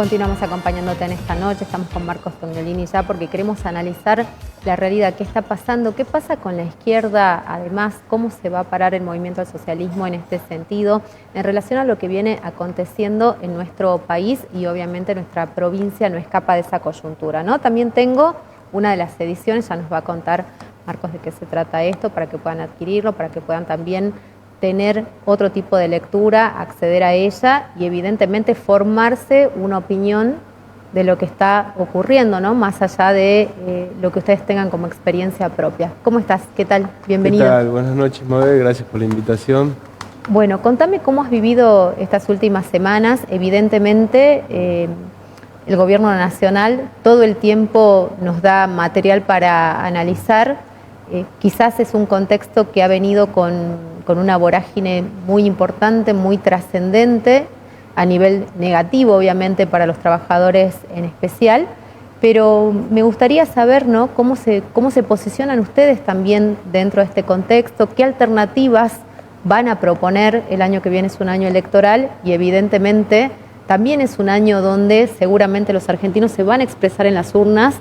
Continuamos acompañándote en esta noche, estamos con Marcos Tognolini ya porque queremos analizar la realidad, qué está pasando, qué pasa con la izquierda, además cómo se va a parar el movimiento al socialismo en este sentido, en relación a lo que viene aconteciendo en nuestro país y obviamente nuestra provincia no escapa de esa coyuntura, ¿no? También tengo una de las ediciones, ya nos va a contar Marcos de qué se trata esto, para que puedan adquirirlo, para que puedan también tener otro tipo de lectura, acceder a ella y evidentemente formarse una opinión de lo que está ocurriendo, ¿no? Más allá de lo que ustedes tengan como experiencia propia. ¿Cómo estás? ¿Qué tal? Bienvenido. ¿Qué tal? Buenas noches, Mabel. Gracias por la invitación. Bueno, contame cómo has vivido estas últimas semanas. Evidentemente, el Gobierno Nacional todo el tiempo nos da material para analizar. Quizás es un contexto que ha venido con una vorágine muy importante, muy trascendente, a nivel negativo, obviamente, para los trabajadores en especial, pero me gustaría saber, ¿no?, cómo se posicionan ustedes también dentro de este contexto, qué alternativas van a proponer. El año que viene es un año electoral y evidentemente también es un año donde seguramente los argentinos se van a expresar en las urnas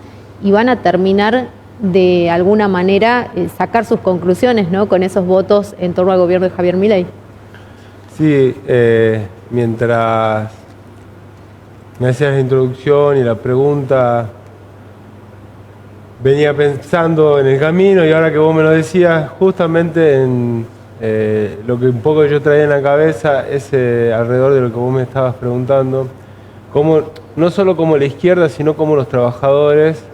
y van a terminar de alguna manera sacar sus conclusiones, ¿no?, con esos votos en torno al gobierno de Javier Milei. Sí, mientras me hacías la introducción y la pregunta, venía pensando en el camino y ahora que vos me lo decías, justamente en lo que un poco yo traía en la cabeza es alrededor de lo que vos me estabas preguntando, cómo, no solo como la izquierda, sino como los trabajadores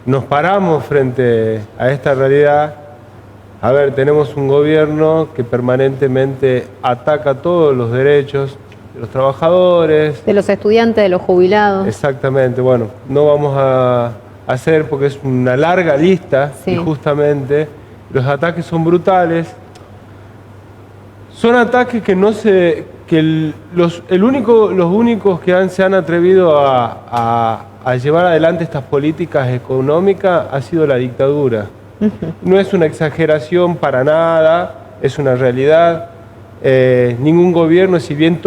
nos paramos frente a esta realidad. A ver, tenemos un gobierno que permanentemente ataca todos los derechos de los trabajadores. De los estudiantes, de los jubilados. Exactamente, bueno, no vamos a hacer porque es una larga lista, sí. Y justamente los ataques son brutales. Son ataques que no se... que los únicos que se han atrevido a llevar adelante estas políticas económicas ha sido la dictadura. No es una exageración para nada, es una realidad. Ningún gobierno, si bien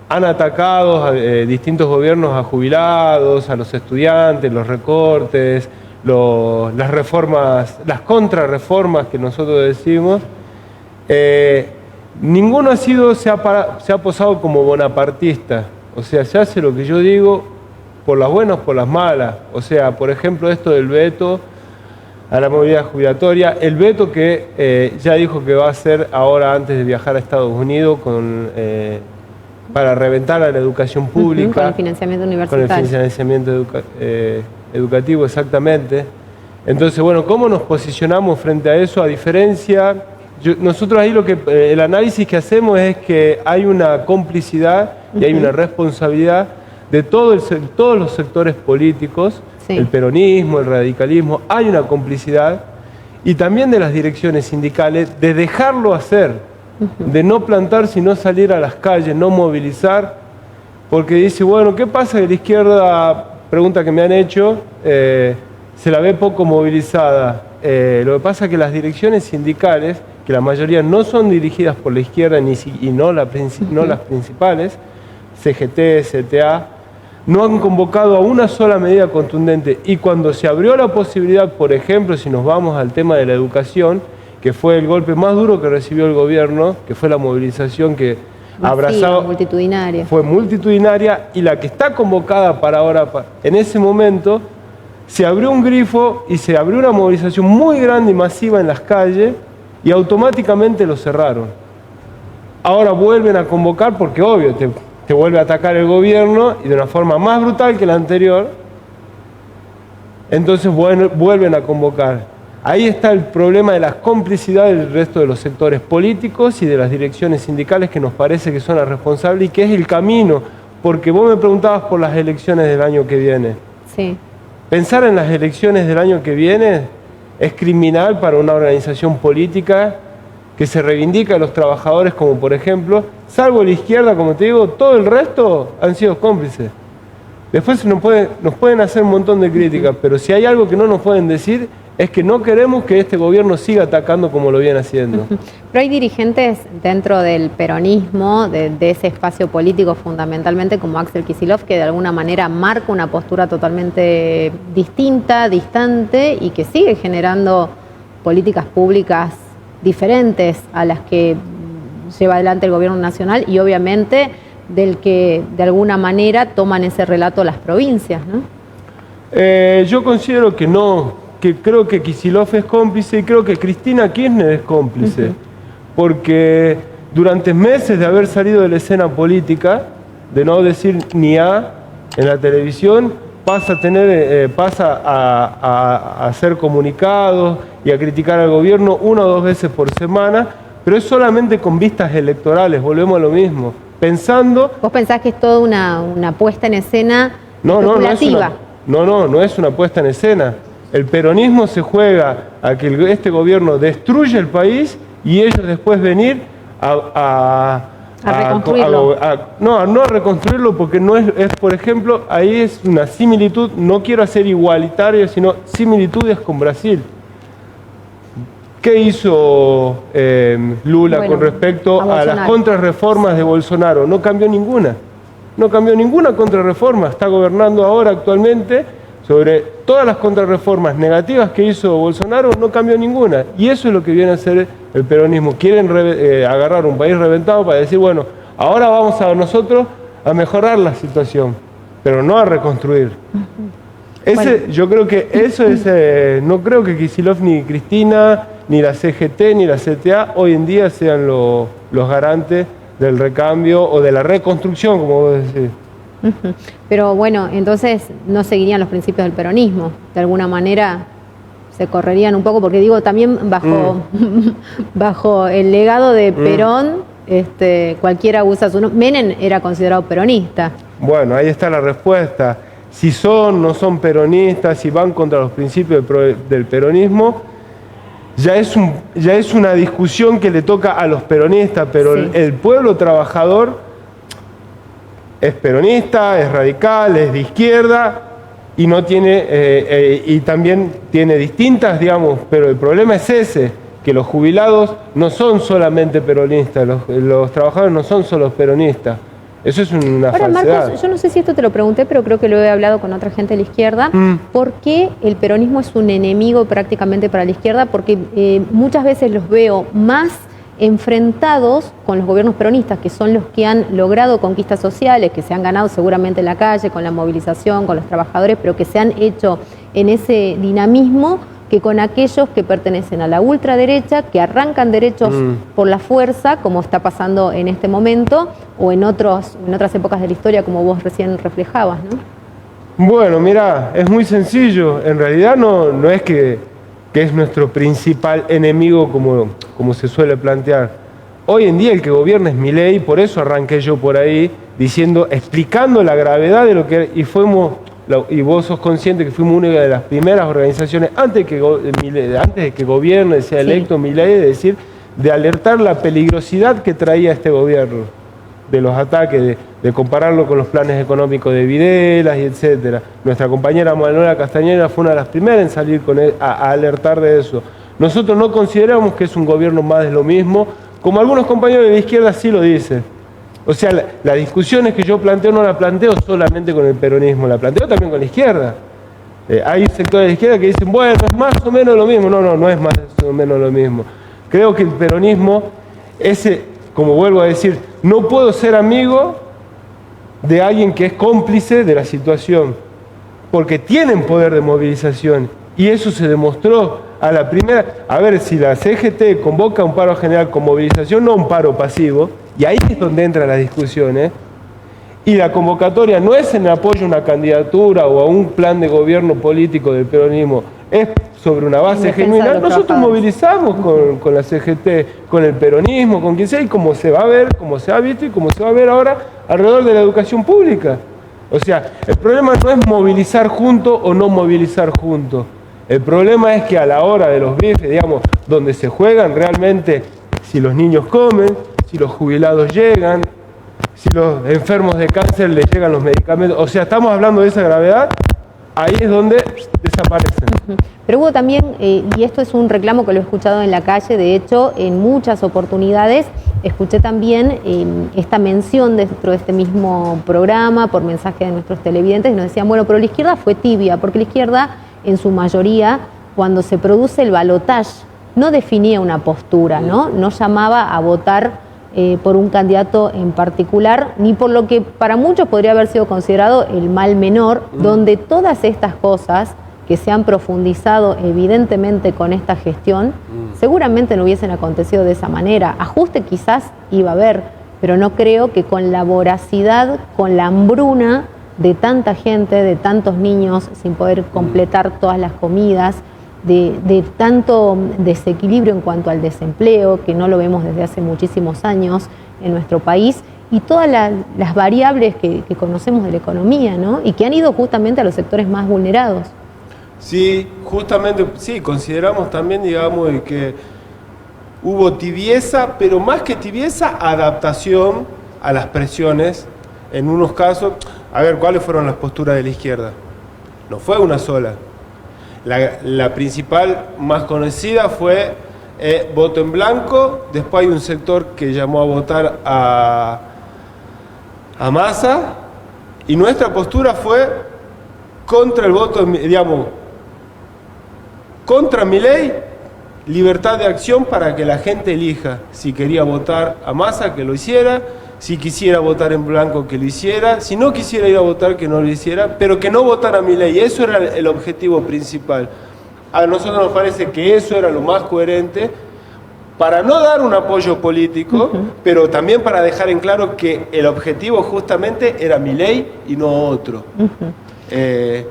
han atacado distintos gobiernos a jubilados, a los estudiantes, los recortes, las reformas, las contrarreformas que nosotros decimos, ninguno se ha posado como bonapartista. O sea, se hace lo que yo digo por las buenas o por las malas. O sea, por ejemplo, esto del veto a la movilidad jubilatoria, el veto que ya dijo que va a hacer ahora antes de viajar a Estados Unidos para reventar a la educación pública. Con el financiamiento universitario. Con el financiamiento educativo, exactamente. Entonces, bueno, ¿cómo nos posicionamos frente a eso? A diferencia, nosotros ahí el análisis que hacemos es que hay una complicidad y hay una responsabilidad de todos los sectores políticos, sí. El peronismo, el radicalismo, hay una complicidad, y también de las direcciones sindicales, de dejarlo hacer, de no plantar sino salir a las calles, no movilizar, porque dice, bueno, ¿qué pasa que la izquierda, pregunta que me han hecho, se la ve poco movilizada? Lo que pasa es que las direcciones sindicales, que la mayoría no son dirigidas por la izquierda y no las principales, CGT, CTA, no han convocado a una sola medida contundente. Y cuando se abrió la posibilidad, por ejemplo, si nos vamos al tema de la educación, que fue el golpe más duro que recibió el gobierno, que fue la movilización que abrazaba, multitudinaria. Fue multitudinaria, y la que está convocada para ahora, en ese momento, se abrió un grifo y se abrió una movilización muy grande y masiva en las calles, y automáticamente lo cerraron. Ahora vuelven a convocar porque, obvio, te vuelve a atacar el gobierno y de una forma más brutal que la anterior, entonces vuelven a convocar. Ahí está el problema de las complicidades del resto de los sectores políticos y de las direcciones sindicales, que nos parece que son las responsables y que es el camino, porque vos me preguntabas por las elecciones del año que viene. Sí. Pensar en las elecciones del año que viene es criminal para una organización política que se reivindica a los trabajadores, como por ejemplo, salvo la izquierda, como te digo, todo el resto han sido cómplices. Después nos pueden hacer un montón de críticas, pero si hay algo que no nos pueden decir es que no queremos que este gobierno siga atacando como lo viene haciendo. Pero hay dirigentes dentro del peronismo, de ese espacio político fundamentalmente, como Axel Kicillof, que de alguna manera marca una postura totalmente distinta, distante, y que sigue generando políticas públicas diferentes a las que lleva adelante el gobierno nacional y obviamente del que de alguna manera toman ese relato las provincias, ¿no? Yo considero que no, que creo que Kicillof es cómplice y creo que Cristina Kirchner es cómplice, porque durante meses de haber salido de la escena política, de no decir ni A en la televisión, pasa a hacer comunicados y a criticar al gobierno 1 o 2 veces por semana, pero es solamente con vistas electorales, volvemos a lo mismo, pensando... ¿Vos pensás que es toda una puesta en escena especulativa? No es una puesta en escena. El peronismo se juega a que este gobierno destruya el país y ellos después venir a reconstruirlo. No a reconstruirlo, porque no es, por ejemplo, ahí es una similitud, no quiero hacer igualitario, sino similitudes con Brasil. ¿Qué hizo Lula con respecto a las contrarreformas de Bolsonaro? No cambió ninguna. No cambió ninguna contrarreforma. Está gobernando ahora actualmente sobre todas las contrarreformas negativas que hizo Bolsonaro, no cambió ninguna. Y eso es lo que viene a hacer el peronismo. Quieren agarrar un país reventado para decir, bueno, ahora vamos a nosotros a mejorar la situación, pero no a reconstruir. Yo creo que eso es... no creo que Kicillof ni Cristina, ni la CGT, ni la CTA hoy en día sean los garantes del recambio o de la reconstrucción, como vos decís. Pero bueno, entonces no seguirían los principios del peronismo. De alguna manera se correrían un poco, porque digo, también bajo el legado de Perón, cualquiera usa su nombre. Menem era considerado peronista. Bueno, ahí está la respuesta. Si son, no son peronistas, si van contra los principios del peronismo, ya es una discusión que le toca a los peronistas, pero sí. El pueblo trabajador es peronista, es radical, es de izquierda y no tiene y también tiene distintas, digamos, pero el problema es ese, que los jubilados no son solamente peronistas, los trabajadores no son solo peronistas. Eso es una falsedad. Marcos, yo no sé si esto te lo pregunté, pero creo que lo he hablado con otra gente de la izquierda. ¿Por qué el peronismo es un enemigo prácticamente para la izquierda? Porque muchas veces los veo más enfrentados con los gobiernos peronistas, que son los que han logrado conquistas sociales, que se han ganado seguramente en la calle, con la movilización, con los trabajadores, pero que se han hecho en ese dinamismo, que con aquellos que pertenecen a la ultraderecha, que arrancan derechos por la fuerza, como está pasando en este momento, o en otras épocas de la historia, como vos recién reflejabas, ¿no? Bueno, mirá, es muy sencillo. En realidad no es que es nuestro principal enemigo como se suele plantear. Hoy en día el que gobierna es Milei, por eso arranqué yo por ahí, explicando la gravedad de lo que... Y vos sos consciente que fuimos una de las primeras organizaciones, antes de que gobierne, sea electo Milei, de alertar la peligrosidad que traía este gobierno, de los ataques, de compararlo con los planes económicos de Videla y etcétera. Nuestra compañera Manuela Castañeda fue una de las primeras en salir a alertar de eso. Nosotros no consideramos que es un gobierno más de lo mismo, como algunos compañeros de la izquierda sí lo dicen. O sea, la discusión es que yo planteo, no la planteo solamente con el peronismo, la planteo también con la izquierda. Hay sectores de la izquierda que dicen, bueno, es más o menos lo mismo. No es más o menos lo mismo. Creo que el peronismo, como vuelvo a decir, no puedo ser amigo de alguien que es cómplice de la situación, porque tienen poder de movilización, y eso se demostró a la primera. A ver, si la CGT convoca un paro general con movilización, no un paro pasivo, y ahí es donde entran las discusiones, y la convocatoria no es en apoyo a una candidatura o a un plan de gobierno político del peronismo, es sobre una base genuina. Nosotros movilizamos con la CGT, con el peronismo, con quien sea, y como se va a ver, como se ha visto y como se va a ver ahora alrededor de la educación pública. O sea, el problema no es movilizar juntos o no movilizar juntos. El problema es que a la hora de los bifes, digamos, donde se juegan realmente si los niños comen, si los jubilados llegan, si los enfermos de cáncer les llegan los medicamentos. O sea, estamos hablando de esa gravedad. ahí es donde desaparecen. Pero hubo también, y esto es un reclamo que lo he escuchado en la calle, de hecho, en muchas oportunidades, escuché también esta mención dentro de este mismo programa, por mensaje de nuestros televidentes, y nos decían, bueno, pero la izquierda fue tibia, porque la izquierda, en su mayoría, cuando se produce el balotaje, no definía una postura, ¿no? No llamaba a votar por un candidato en particular, ni por lo que para muchos podría haber sido considerado el mal menor, donde todas estas cosas que se han profundizado evidentemente con esta gestión, seguramente no hubiesen acontecido de esa manera. Ajuste quizás iba a haber, pero no creo que con la voracidad, con la hambruna de tanta gente, de tantos niños sin poder completar todas las comidas, de tanto desequilibrio en cuanto al desempleo, que no lo vemos desde hace muchísimos años en nuestro país, y todas las variables que conocemos de la economía, ¿no? Y que han ido justamente a los sectores más vulnerados. Sí, justamente, sí, consideramos también, digamos, que hubo tibieza, pero más que tibieza, adaptación a las presiones. En unos casos, a ver, ¿cuáles fueron las posturas de la izquierda? No fue una sola. La principal, más conocida, fue voto en blanco. Después hay un sector que llamó a votar a Massa. Y nuestra postura fue contra el voto, digamos, contra Milei, libertad de acción para que la gente elija si quería votar a Massa, que lo hiciera, si quisiera votar en blanco, que lo hiciera, si no quisiera ir a votar, que no lo hiciera, pero que no votara a Milei. Eso era el objetivo principal. A nosotros nos parece que eso era lo más coherente para no dar un apoyo político, pero también para dejar en claro que el objetivo justamente era Milei y no otro.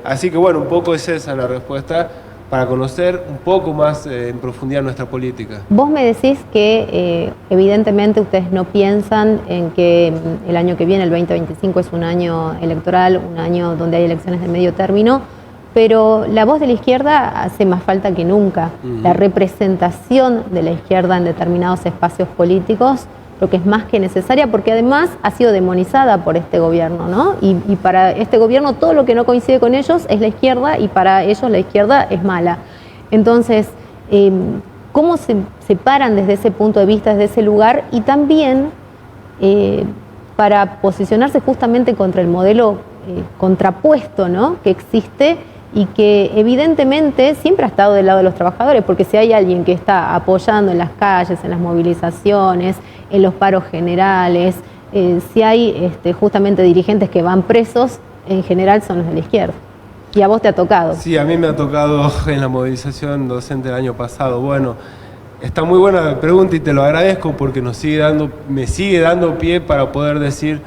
Así que bueno, un poco es esa la respuesta, para conocer un poco más en profundidad nuestra política. Vos me decís que evidentemente ustedes no piensan en que el año que viene, el 2025, es un año electoral, un año donde hay elecciones de medio término, pero la voz de la izquierda hace más falta que nunca. La representación de la izquierda en determinados espacios políticos creo que es más que necesaria, porque además ha sido demonizada por este gobierno, ¿no? Y para este gobierno todo lo que no coincide con ellos es la izquierda, y para ellos la izquierda es mala. Entonces, ¿cómo se paran desde ese punto de vista, desde ese lugar? Y también para posicionarse justamente contra el modelo contrapuesto, ¿no?, que existe y que evidentemente siempre ha estado del lado de los trabajadores, porque si hay alguien que está apoyando en las calles, en las movilizaciones, en los paros generales, si hay justamente dirigentes que van presos, en general son los de la izquierda. ¿Y a vos te ha tocado? Sí, a mí me ha tocado en la movilización docente del año pasado. Bueno, está muy buena la pregunta y te lo agradezco, porque me sigue dando pie para poder decir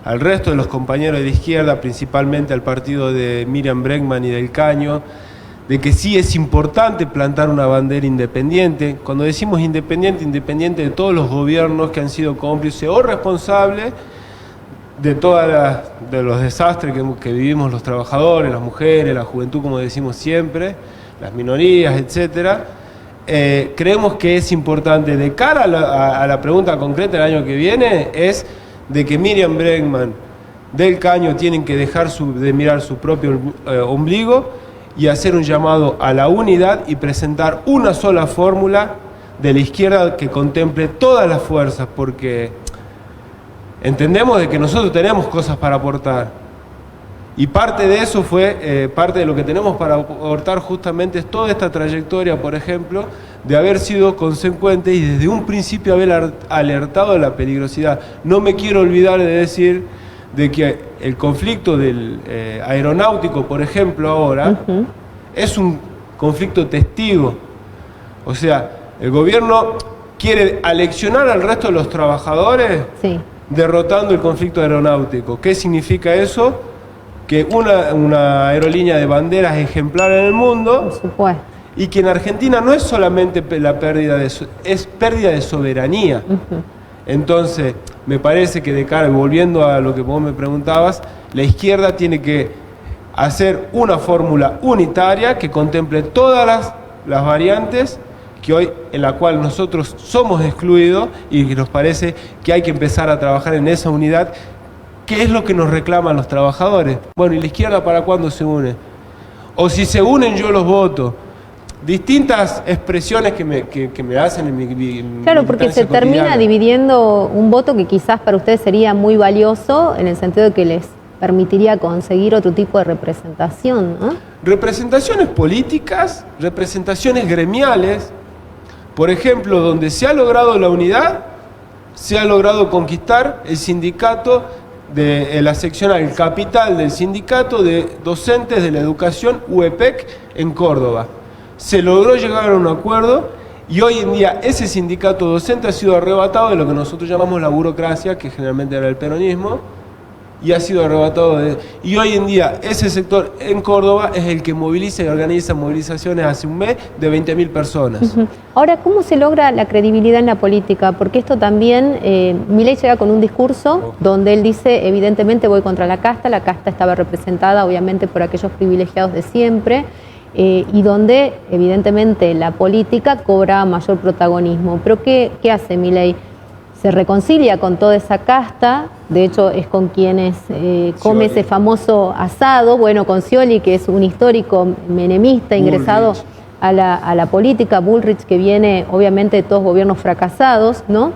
al resto de los compañeros de la izquierda, principalmente al partido de Miriam Bregman y del Caño, de que sí es importante plantar una bandera independiente. Cuando decimos independiente, independiente de todos los gobiernos que han sido cómplices o responsables de los desastres que vivimos los trabajadores, las mujeres, la juventud, como decimos siempre, las minorías, etcétera. Creemos que es importante, de cara a la pregunta concreta del año que viene, es de que Miriam Bregman, del Caño, tienen que dejar de mirar su propio ombligo y hacer un llamado a la unidad y presentar una sola fórmula de la izquierda que contemple todas las fuerzas, porque entendemos de que nosotros tenemos cosas para aportar. Y parte de eso fue, parte de lo que tenemos para aportar justamente es toda esta trayectoria, por ejemplo, de haber sido consecuente y desde un principio haber alertado de la peligrosidad. No me quiero olvidar de decir de que el conflicto del aeronáutico, por ejemplo, ahora, es un conflicto testigo. O sea, el gobierno quiere aleccionar al resto de los trabajadores, sí, derrotando el conflicto aeronáutico. ¿Qué significa eso? Que una aerolínea de banderas ejemplar en el mundo, por supuesto, y que en Argentina no es solamente la pérdida es pérdida de soberanía. Entonces, me parece que de cara, volviendo a lo que vos me preguntabas, la izquierda tiene que hacer una fórmula unitaria que contemple todas las variantes que hoy, en la cual nosotros somos excluidos, y que nos parece que hay que empezar a trabajar en esa unidad. ¿Qué es lo que nos reclaman los trabajadores? Bueno, ¿y la izquierda para cuándo se une? O si se unen, yo los voto. Distintas expresiones que me hacen en mi claro, porque se termina dividiendo un voto que quizás para ustedes sería muy valioso en el sentido de que les permitiría conseguir otro tipo de representación, ¿no? Representaciones políticas, representaciones gremiales. Por ejemplo, donde se ha logrado la unidad, se ha logrado conquistar el sindicato de la seccional, el capital del sindicato de docentes de la educación UEPEC en Córdoba. Se logró llegar a un acuerdo y hoy en día ese sindicato docente ha sido arrebatado de lo que nosotros llamamos la burocracia, que generalmente era el peronismo, y ha sido arrebatado y hoy en día ese sector en Córdoba es el que moviliza y organiza movilizaciones hace un mes de 20.000 personas. Ahora, ¿cómo se logra la credibilidad en la política? Porque esto también, Milei llega con un discurso donde él dice, evidentemente voy contra la casta estaba representada obviamente por aquellos privilegiados de siempre, y donde evidentemente la política cobra mayor protagonismo. Pero ¿qué hace Milei? Se reconcilia con toda esa casta, de hecho es con quienes come ese famoso asado, bueno, con Scioli, que es un histórico menemista ingresado a la política, Bullrich, que viene obviamente de todos gobiernos fracasados, ¿no?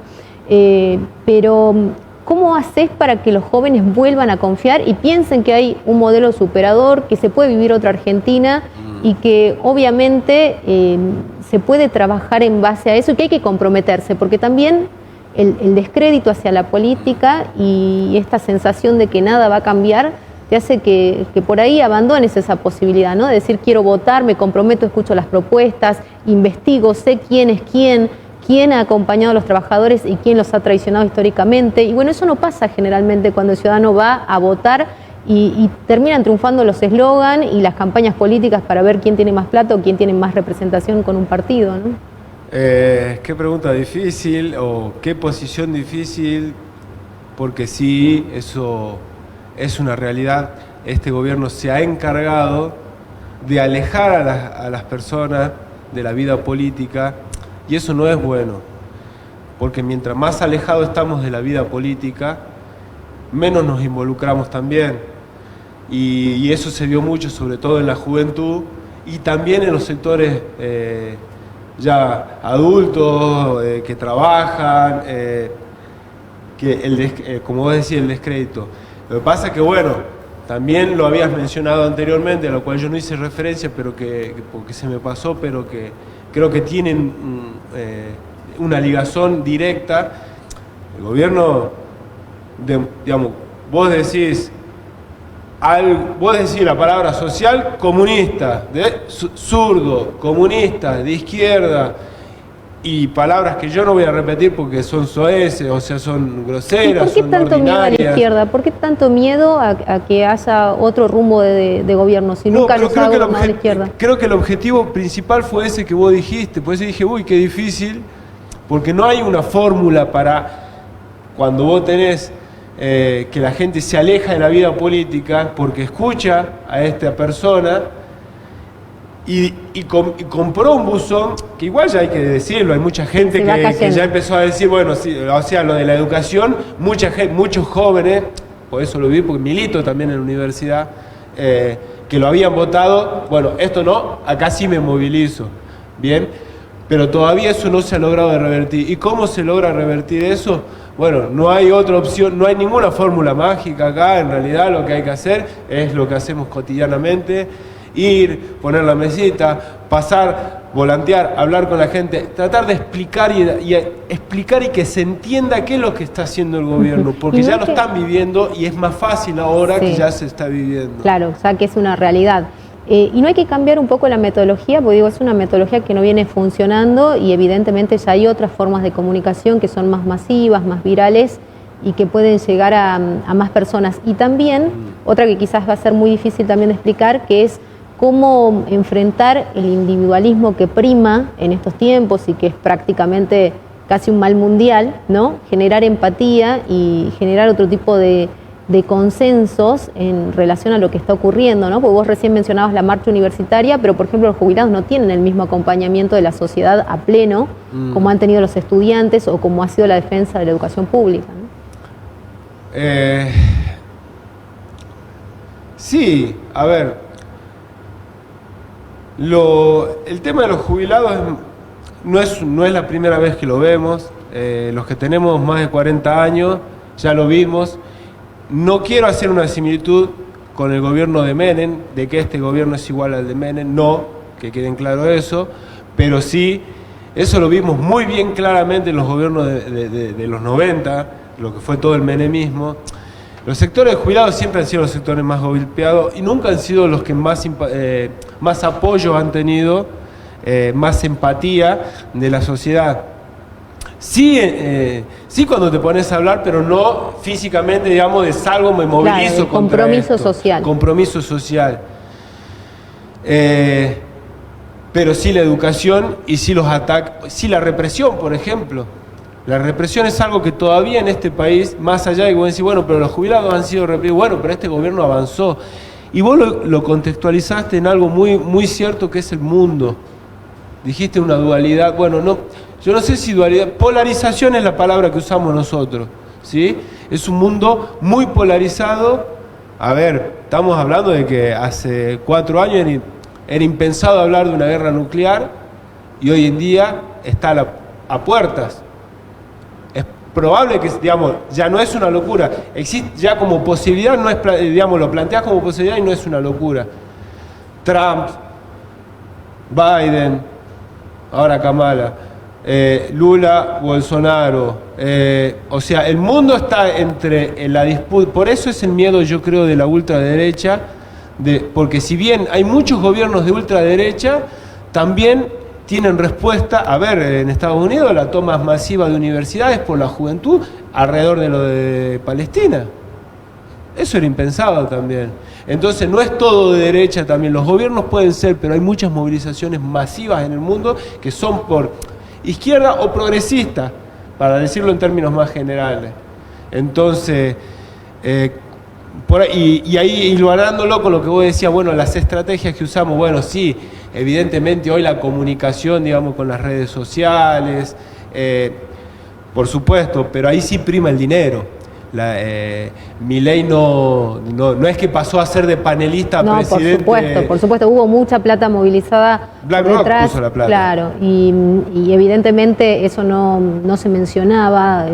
Pero ¿cómo haces para que los jóvenes vuelvan a confiar y piensen que hay un modelo superador, que se puede vivir otra Argentina y que obviamente se puede trabajar en base a eso y que hay que comprometerse? Porque también el descrédito hacia la política y esta sensación de que nada va a cambiar te hace que por ahí abandones esa posibilidad, ¿no? De decir, quiero votar, me comprometo, escucho las propuestas, investigo, sé quién es quién ha acompañado a los trabajadores y quién los ha traicionado históricamente. Y bueno, eso no pasa generalmente cuando el ciudadano va a votar y terminan triunfando los eslogan y las campañas políticas para ver quién tiene más plata o quién tiene más representación con un partido, ¿no? Qué pregunta difícil o qué posición difícil, porque sí, eso es una realidad. Este gobierno se ha encargado de alejar a las personas de la vida política y eso no es bueno, porque mientras más alejados estamos de la vida política, menos nos involucramos también. Y eso se vio mucho, sobre todo en la juventud y también en los sectores ya adultos, que trabajan, como vos decís, el descrédito. Lo que pasa es que, bueno, también lo habías mencionado anteriormente, a lo cual yo no hice referencia, pero porque se me pasó, pero que creo que tienen una ligación directa. El gobierno, digamos, vos decís la palabra social, comunista, zurdo, comunista, de izquierda, y palabras que yo no voy a repetir porque son soeces, o sea, son groseras, son ordinarias. ¿Por qué tanto miedo a la izquierda? ¿Por qué tanto miedo a que haya otro rumbo de gobierno si nunca los ha gobernado la izquierda? Creo que el objetivo principal fue ese que vos dijiste, por eso dije, uy, qué difícil, porque no hay una fórmula para cuando vos tenés que la gente se aleja de la vida política porque escucha a esta persona y compró un buzón, que igual ya hay que decirlo, hay mucha gente que ya empezó a decir, bueno, sí, o sea, lo de la educación, muchos jóvenes, por eso lo vi, porque milito también en la universidad, que lo habían votado, bueno, esto no, acá sí me movilizo, bien, pero todavía eso no se ha logrado revertir. ¿Y cómo se logra revertir eso? Bueno, no hay otra opción, no hay ninguna fórmula mágica acá, en realidad lo que hay que hacer es lo que hacemos cotidianamente, ir, poner la mesita, pasar, volantear, hablar con la gente, tratar de explicar y explicar y que se entienda qué es lo que está haciendo el gobierno, porque ya lo están viviendo y es más fácil ahora que ya se está viviendo. Claro, o sea que es una realidad. Y no hay que cambiar un poco la metodología, porque digo, es una metodología que no viene funcionando y evidentemente ya hay otras formas de comunicación que son más masivas, más virales y que pueden llegar a más personas. Y también, otra que quizás va a ser muy difícil también de explicar, que es cómo enfrentar el individualismo que prima en estos tiempos y que es prácticamente casi un mal mundial, ¿no? Generar empatía y generar otro tipo de consensos en relación a lo que está ocurriendo, ¿no? Porque vos recién mencionabas la marcha universitaria, pero por ejemplo los jubilados no tienen el mismo acompañamiento de la sociedad a pleno como han tenido los estudiantes o como ha sido la defensa de la educación pública, ¿no? Sí, a ver, El tema de los jubilados no es la primera vez que lo vemos. Los que tenemos más de 40 años ya lo vimos. No quiero hacer una similitud con el gobierno de Menem, de que este gobierno es igual al de Menem, no, que queden claro eso, pero sí, eso lo vimos muy bien claramente en los gobiernos de los 90, lo que fue todo el menemismo. Los sectores de jubilados siempre han sido los sectores más golpeados y nunca han sido los que más apoyo han tenido, más empatía de la sociedad. Sí, sí cuando te pones a hablar, pero no físicamente, digamos, de salgo, me movilizo claro, contra compromiso esto. social. Compromiso social. Pero sí la educación y sí los ataques, sí la represión, por ejemplo. La represión es algo que todavía en este país, más allá de que vos decís, bueno, pero los jubilados han sido reprimidos, bueno, pero este gobierno avanzó. Y vos lo contextualizaste en algo muy, muy cierto que es el mundo. Dijiste una dualidad, bueno, no, yo no sé si dualidad, polarización es la palabra que usamos nosotros, ¿sí? Es un mundo muy polarizado. A ver, estamos hablando de que hace 4 años era impensado hablar de una guerra nuclear y hoy en día está a puertas. Es probable que, digamos, ya no es una locura. Existe ya como posibilidad, no es, digamos, lo planteas como posibilidad y no es una locura. Trump, Biden, ahora Kamala, Lula, Bolsonaro, o sea, el mundo está entre la disputa, por eso es el miedo, yo creo, de la ultraderecha, porque si bien hay muchos gobiernos de ultraderecha, también tienen respuesta, a ver, en Estados Unidos la toma masiva de universidades por la juventud alrededor de lo de Palestina. Eso era impensado también. Entonces no es todo de derecha también, los gobiernos pueden ser, pero hay muchas movilizaciones masivas en el mundo que son por izquierda o progresista, para decirlo en términos más generales. Entonces, y ahí hilvanándolo con lo que vos decías, bueno, las estrategias que usamos, bueno, sí, evidentemente hoy la comunicación, digamos, con las redes sociales, por supuesto, pero ahí sí prima el dinero. Milei no es que pasó a ser de panelista a presidente. Por supuesto, hubo mucha plata movilizada BlackRock puso la plata. Claro, y evidentemente eso no se mencionaba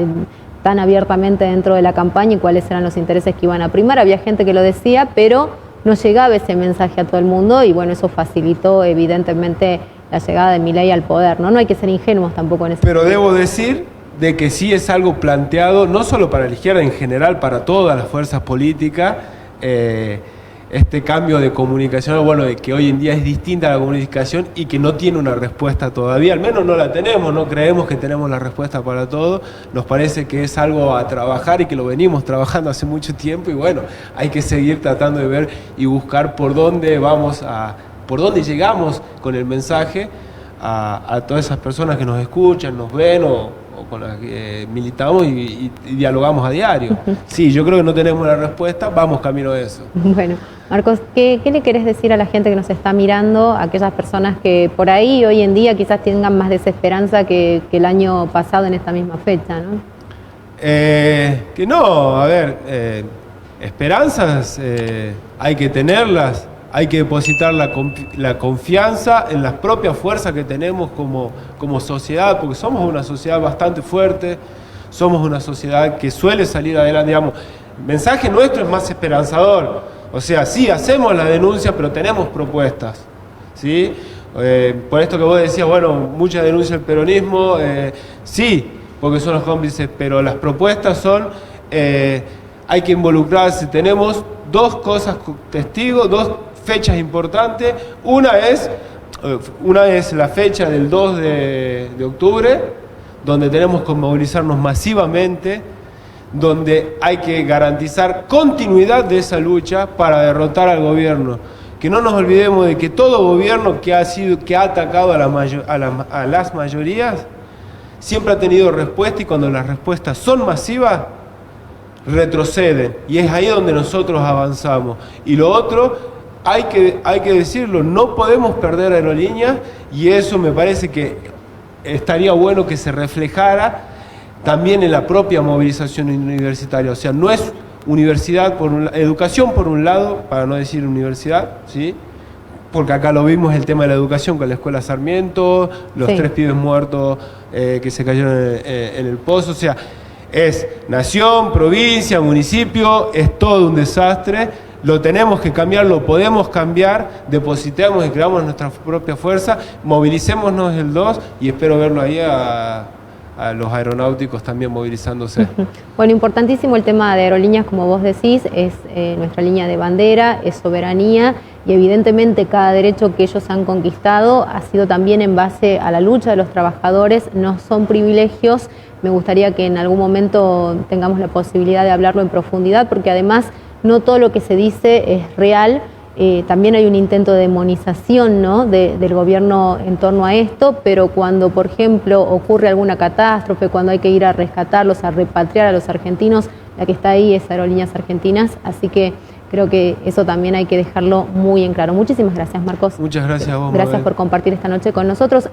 tan abiertamente dentro de la campaña y cuáles eran los intereses que iban a primar. Había gente que lo decía, pero no llegaba ese mensaje a todo el mundo y bueno, eso facilitó evidentemente la llegada de Milei al poder, ¿no? No hay que ser ingenuos tampoco en ese Pero debo decir de que sí es algo planteado, no solo para la izquierda, en general para todas las fuerzas políticas, este cambio de comunicación, bueno, de que hoy en día es distinta la comunicación y que no tiene una respuesta todavía, al menos no la tenemos, no creemos que tenemos la respuesta para todo, nos parece que es algo a trabajar y que lo venimos trabajando hace mucho tiempo y bueno, hay que seguir tratando de ver y buscar por dónde llegamos con el mensaje a todas esas personas que nos escuchan, nos ven o con las que militamos y dialogamos a diario. Sí, yo creo que no tenemos la respuesta, vamos camino de eso. Bueno, Marcos, ¿qué le querés decir a la gente que nos está mirando, a aquellas personas que por ahí hoy en día quizás tengan más desesperanza que el año pasado en esta misma fecha, ¿no? Que no, a ver, esperanzas hay que tenerlas. Hay que depositar la confianza en las propias fuerzas que tenemos como sociedad, porque somos una sociedad bastante fuerte, somos una sociedad que suele salir adelante, digamos. El mensaje nuestro es más esperanzador. O sea, sí, hacemos la denuncia, pero tenemos propuestas, ¿sí? Por esto que vos decías, bueno, mucha denuncia del peronismo, sí, porque son los cómplices, pero las propuestas son, hay que involucrarse. Tenemos dos cosas testigos, dos fechas importantes. Una es la fecha del 2 de octubre, donde tenemos que movilizarnos masivamente, donde hay que garantizar continuidad de esa lucha para derrotar al gobierno. Que no nos olvidemos de que todo gobierno que ha atacado a las mayorías siempre ha tenido respuesta y cuando las respuestas son masivas retroceden y es ahí donde nosotros avanzamos. Y lo otro, hay que decirlo, no podemos perder Aerolíneas y eso me parece que estaría bueno que se reflejara también en la propia movilización universitaria. O sea, no es universidad educación por un lado, para no decir universidad, ¿sí? porque acá lo vimos, el tema de la educación con la escuela Sarmiento, los 3 pibes muertos que se cayeron en el pozo, o sea, es nación, provincia, municipio, es todo un desastre, lo tenemos que cambiar, lo podemos cambiar, depositemos y creamos nuestra propia fuerza, movilicémonos el 2 y espero verlo ahí a los aeronáuticos también movilizándose. Bueno, importantísimo el tema de aerolíneas, como vos decís, es nuestra línea de bandera, es soberanía y evidentemente cada derecho que ellos han conquistado ha sido también en base a la lucha de los trabajadores, no son privilegios. Me gustaría que en algún momento tengamos la posibilidad de hablarlo en profundidad, porque además no todo lo que se dice es real. También hay un intento de demonización, ¿no?, del gobierno en torno a esto, pero cuando, por ejemplo, ocurre alguna catástrofe, cuando hay que ir a rescatarlos, a repatriar a los argentinos, la que está ahí es Aerolíneas Argentinas, así que creo que eso también hay que dejarlo muy en claro. Muchísimas gracias, Marcos. Muchas gracias a vos, Gracias Mabel, por compartir esta noche con nosotros.